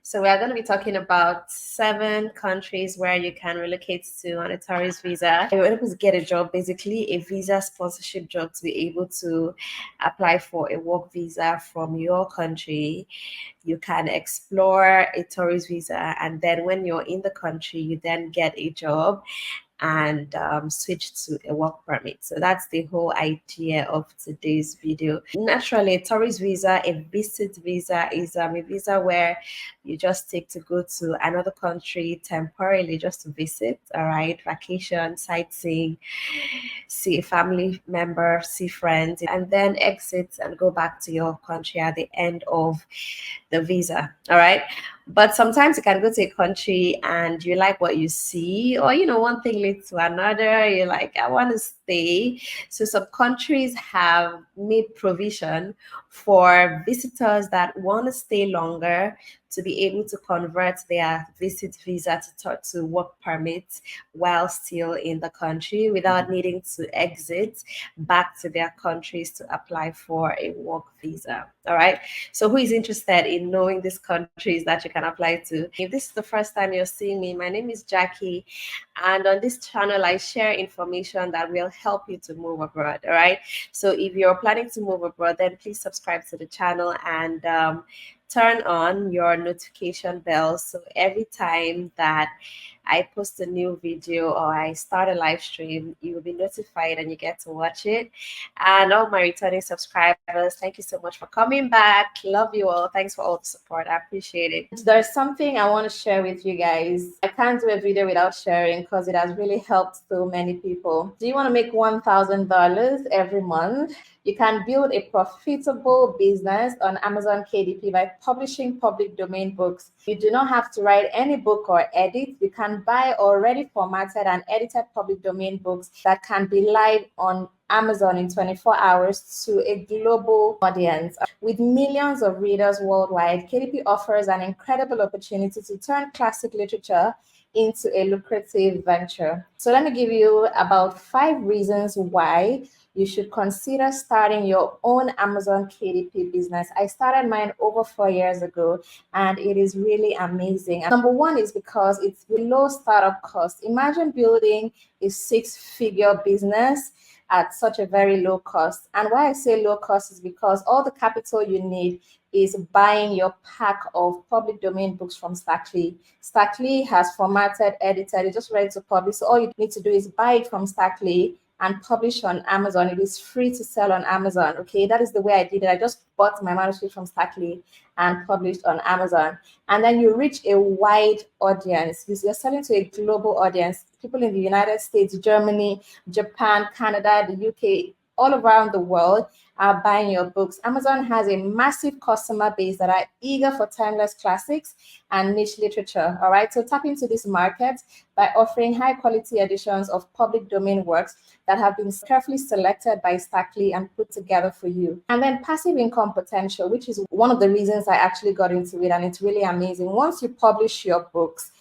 So we are going to be talking about 7 countries where you can relocate to on a tourist visa. You're able to get a job, basically a visa sponsorship job, to be able to apply for a work visa from your country. You can explore a tourist visa, and then when you're in the country, you then get a job and switch to a work permit. So that's the whole idea of today's video. Naturally, a tourist visa, a visit visa, is a visa where you just take to go to another country temporarily just to visit, all right, vacation, sightseeing, see a family member, see friends, and then exit and go back to your country at the end of the visa. All right. But sometimes you can go to a country and you like what you see, or one thing leads to another. You're like, I want to stay. So some countries have made provision for visitors that want to stay longer to be able to convert their visit visa to work permit while still in the country without needing to exit back to their countries to apply for a work visa. All right. So who is interested in knowing these countries that you can apply to? If this is the first time you're seeing me, my name is Jackie, and on this channel I share information that will help you to move abroad. All right. So if you're planning to move abroad, then please subscribe to the channel and turn on your notification bell, so every time that I post a new video or I start a live stream, you will be notified and you get to watch it. And all my returning subscribers, thank you so much for coming back. Love you all. Thanks for all the support. I appreciate it. There's something I want to share with you guys. I can't do a video without sharing because it has really helped so many people. Do you want to make $1,000 every month? You can build a profitable business on Amazon KDP by publishing public domain books. You do not have to write any book or edit. You can buy already formatted and edited public domain books that can be live on Amazon in 24 hours to a global audience. With millions of readers worldwide, KDP offers an incredible opportunity to turn classic literature into a lucrative venture. So let me give you about 5 reasons why you should consider starting your own Amazon KDP business. I started mine over 4 years ago, and it is really amazing. And number 1 is because it's below startup cost. Imagine building a 6-figure business at such a very low cost. And why I say low cost is because all the capital you need is buying your pack of public domain books from STACKLEE. STACKLEE has formatted, edited, it's just ready to publish. So all you need to do is buy it from STACKLEE and publish on Amazon. It is free to sell on Amazon. Okay, that is the way I did it. I just bought my manuscript from STACKLEE and published on Amazon. And then you reach a wide audience. You're selling to a global audience. People in the United States, Germany, Japan, Canada, the UK, all around the world are buying your books. Amazon has a massive customer base that are eager for timeless classics and niche literature. All right, so tap into this market by offering high quality editions of public domain works that have been carefully selected by STACKLEE and put together for you. And then passive income potential, which is one of the reasons I actually got into it, and it's really amazing. Once you publish your books,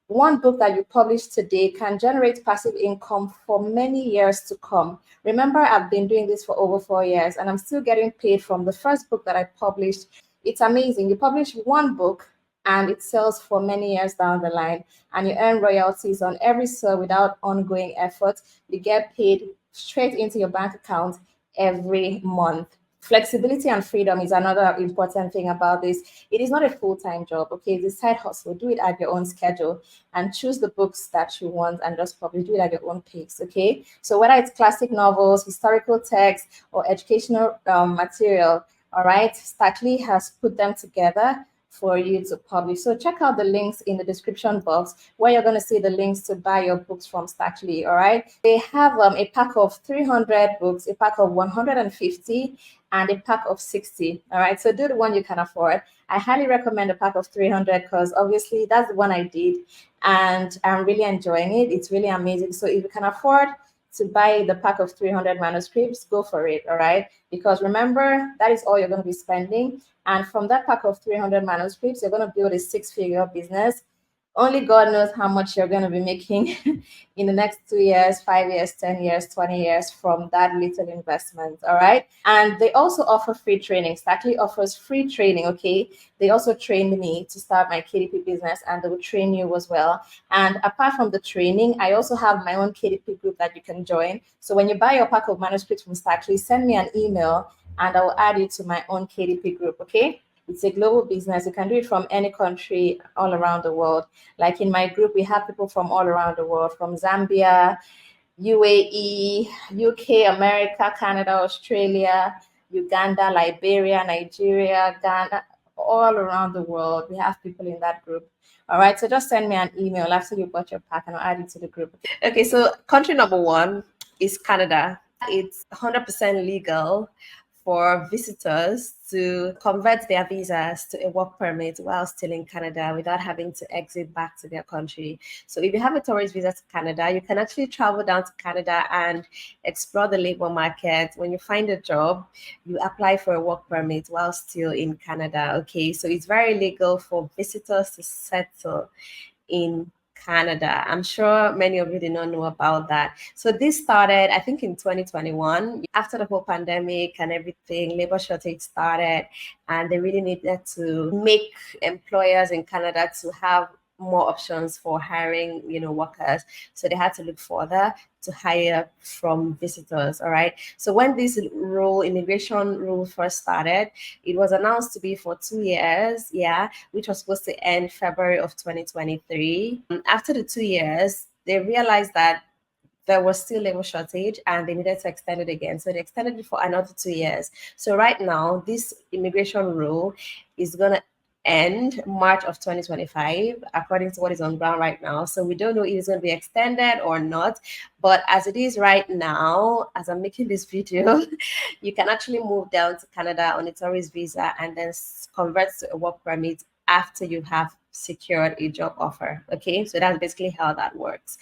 one book that you publish today can generate passive income for many years to come. Remember, I've been doing this for over 4 years and I'm still getting paid from the first book that I published. It's amazing. You publish one book and it sells for many years down the line, and you earn royalties on every sale without ongoing effort. You get paid straight into your bank account every month. Flexibility and freedom is another important thing about this. It is not a full-time job, okay? It's a side hustle. Do it at your own schedule and choose the books that you want and just publish. Do it at your own pace, okay? So whether it's classic novels, historical text, or educational material, all right, STACKLEE has put them together for you to publish. So check out the links in the description box where you're going to see the links to buy your books from STACKLEE. All right, they have a pack of 300 books, a pack of 150, and a pack of 60. All right, so do the one you can afford. I highly recommend a pack of 300 because obviously that's the one I did and I'm really enjoying it. It's really amazing. So if you can afford to buy the pack of 300 manuscripts, go for it. All right, because remember, that is all you're going to be spending. And from that pack of 300 manuscripts, you're going to build a 6-figure business Only God knows how much you're going to be making in the next 2 years, 5 years, 10 years, 20 years from that little investment. All right. And they also offer free training. STACKLEE offers free training. Okay. They also trained me to start my KDP business, and they will train you as well. And apart from the training, I also have my own KDP group that you can join. So when you buy your pack of manuscripts from STACKLEE, send me an email and I will add you to my own KDP group. Okay. It's a global business. You can do it from any country all around the world. Like in my group, we have people from all around the world, from Zambia, UAE, UK, America, Canada, Australia, Uganda, Liberia, Nigeria, Ghana, all around the world. We have people in that group. All right, so just send me an email after you bought your pack and I'll add it to the group. Okay, so country number one is Canada. It's 100% legal for visitors to convert their visas to a work permit while still in Canada without having to exit back to their country. So if you have a tourist visa to Canada, you can actually travel down to Canada and explore the labor market. When you find a job, you apply for a work permit while still in Canada. Okay, so it's very legal for visitors to settle in Canada. I'm sure many of you did not know about that. So this started, I think, in 2021. After the whole pandemic and everything, labor shortage started, and they really needed to make employers in Canada to have more options for hiring, workers. So they had to look further to hire from visitors. All right. So when this immigration rule first started, it was announced to be for 2 years, which was supposed to end February of 2023. After the 2 years, they realized that there was still labor shortage and they needed to extend it again. So they extended it for another 2 years. So right now, this immigration rule is going to end March of 2025, according to what is on ground right now. So we don't know if it's going to be extended or not. But as it is right now, as I'm making this video, you can actually move down to Canada on a tourist visa and then convert to a work permit after you have secured a job offer. Okay, so that's basically how that works.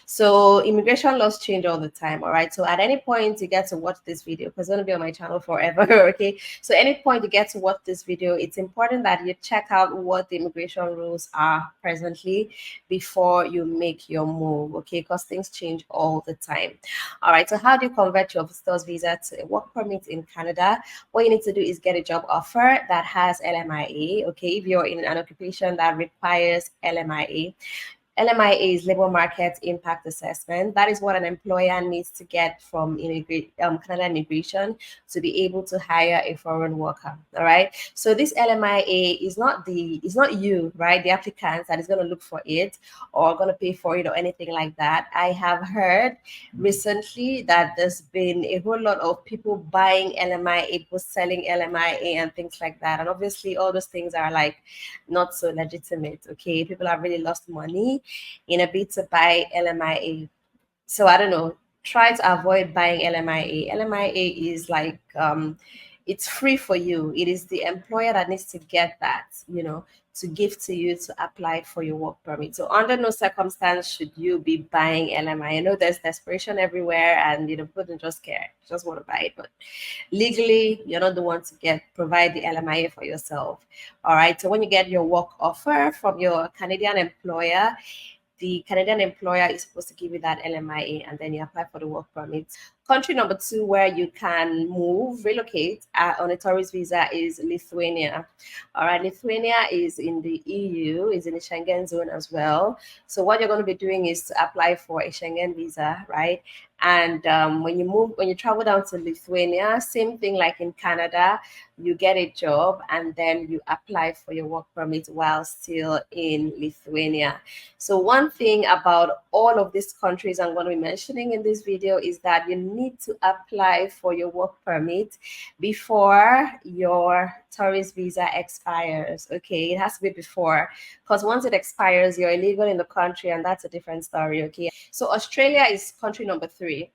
So immigration laws change all the time. All right, so at any point you get to watch this video, because it's going to be on my channel forever. Okay, so any point you get to watch this video, it's important that you check out what the immigration rules are presently before you make your move. Okay, because things change all the time. All right, so how do you convert your visitor's visa to a work permit in Canada? What you need to do is get a job offer that has LMIA. Okay, if you're in an occupation that requires LMIA. LMIA is Labor Market Impact Assessment. That is what an employer needs to get from Canada Immigration to be able to hire a foreign worker. All right. So this LMIA is not you, right? The applicant that is going to look for it or going to pay for it or anything like that. I have heard recently that there's been a whole lot of people buying LMIA, people selling LMIA and things like that. And obviously all those things are like not so legitimate. Okay. People have really lost money in a bid to buy LMIA. So I don't know, try to avoid buying LMIA. LMIA is like, it's free for you. It is the employer that needs to get that, to give to you to apply for your work permit. So under no circumstance should you be buying LMIA. I know there's desperation everywhere and, people don't just care, just want to buy it. But legally, you're not the one to provide the LMIA for yourself. All right. So when you get your work offer from your Canadian employer, the Canadian employer is supposed to give you that LMIA and then you apply for the work permit. Country number 2 where you can relocate on a tourist visa is Lithuania. All right, Lithuania is in the EU, is in the Schengen zone as well. So what you're going to be doing is to apply for a Schengen visa, right? And when you travel down to Lithuania, same thing like in Canada, you get a job and then you apply for your work permit while still in Lithuania. So one thing about all of these countries I'm going to be mentioning in this video is that you need to apply for your work permit before your tourist visa expires. Okay, it has to be before, because once it expires, you're illegal in the country and that's a different story. Okay, so Australia is country number 3.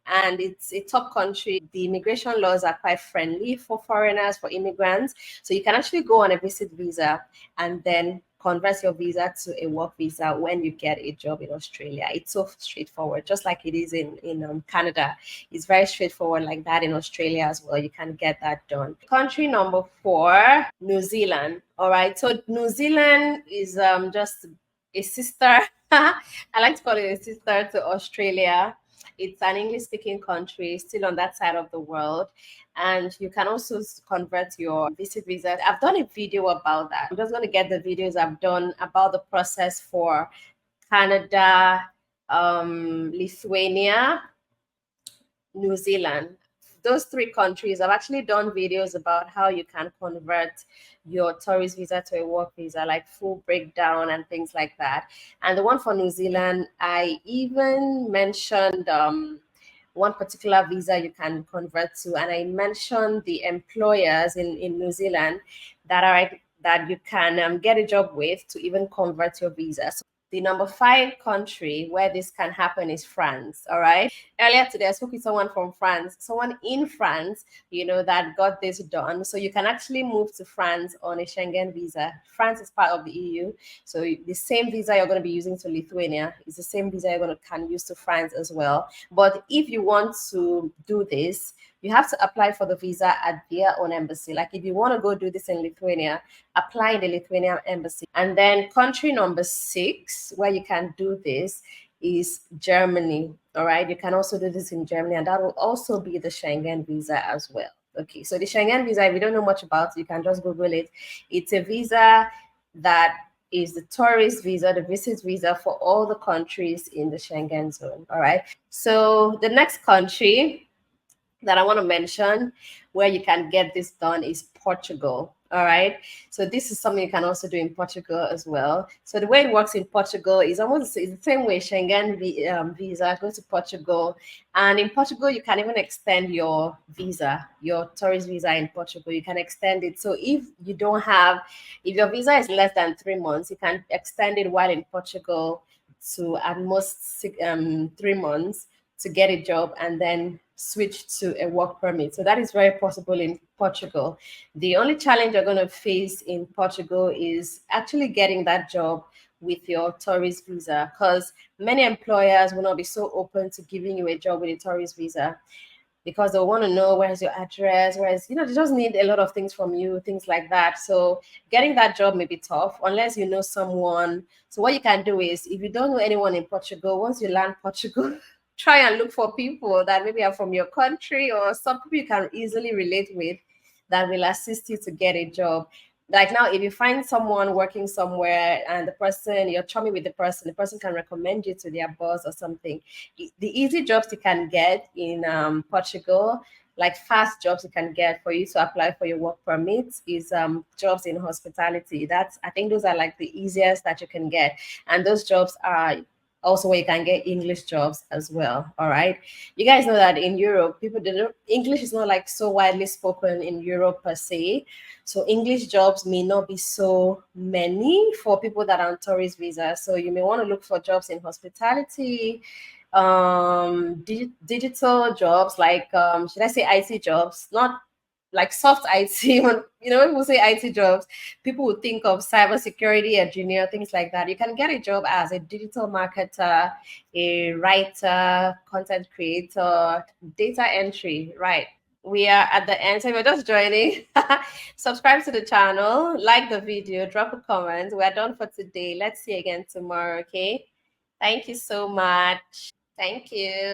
And it's a top country. The immigration laws are quite friendly for foreigners, for immigrants. So you can actually go on a visit visa and then convert your visa to a work visa when you get a job in Australia. It's so straightforward, just like it is in Canada. It's very straightforward like that in Australia as well. You can get that done. Country number 4, New Zealand. All right. So New Zealand is just a sister. I like to call it a sister to Australia. It's an English speaking country, still on that side of the world. And you can also convert your visit visa. I've done a video about that. I'm just going to get the videos I've done about the process for Canada, Lithuania, New Zealand. Those three countries, I've actually done videos about how you can convert your tourist visa to a work visa, like full breakdown and things like that. And the one for New Zealand, I even mentioned one particular visa you can convert to, and I mentioned the employers in New Zealand that you can get a job with to even convert your visa. So the number 5 country where this can happen is France. All right. Earlier today, I spoke with someone from France, someone in France, that got this done. So you can actually move to France on a Schengen visa. France is part of the EU. So the same visa you're going to be using to Lithuania is the same visa you're going to can use to France as well. But if you want to do this, you have to apply for the visa at their own embassy. Like if you want to go do this in Lithuania, apply in the Lithuanian embassy. And then country number 6, where you can do this, is Germany. All right. You can also do this in Germany, and that will also be the Schengen visa as well. Okay. So the Schengen visa, if you don't know much about it, you can just Google it. It's a visa that is the tourist visa, the visit visa for all the countries in the Schengen zone. All right. So the next country that I want to mention where you can get this done is Portugal. All right. So this is something you can also do in Portugal as well. So the way it works in Portugal is almost the same way Schengen visa, go to Portugal. And in Portugal, you can even extend your visa, your tourist visa in Portugal. You can extend it. So if your visa is less than 3 months, you can extend it while in Portugal to at most 3 months to get a job and then switch to a work permit. So that is very possible in Portugal. The only challenge you're going to face in Portugal is actually getting that job with your tourist visa, because many employers will not be so open to giving you a job with a tourist visa, because they'll want to know where's your address, they just need a lot of things from you, things like that. So getting that job may be tough unless you know someone. So what you can do is, if you don't know anyone in Portugal, once you land Portugal, try and look for people that maybe are from your country or some people you can easily relate with that will assist you to get a job. Like now, if you find someone working somewhere and you're chummy with the person can recommend you to their boss or something. The easy jobs you can get in Portugal, like fast jobs you can get for you to apply for your work permit, is jobs in hospitality. I think those are like the easiest that you can get. And those jobs are also where you can get English jobs as well. All right. You guys know that in Europe, English is not like so widely spoken in Europe per se. So English jobs may not be so many for people that are on tourist visa. So you may want to look for jobs in hospitality, digital jobs, like should I say IT jobs, not like soft IT. When people say IT jobs, people would think of cybersecurity engineer, things like that. You can get a job as a digital marketer, a writer, content creator, data entry, right? We are at the end. So if you're just joining, subscribe to the channel, like the video, drop a comment. We're done for today. Let's see you again tomorrow, okay? Thank you so much. Thank you.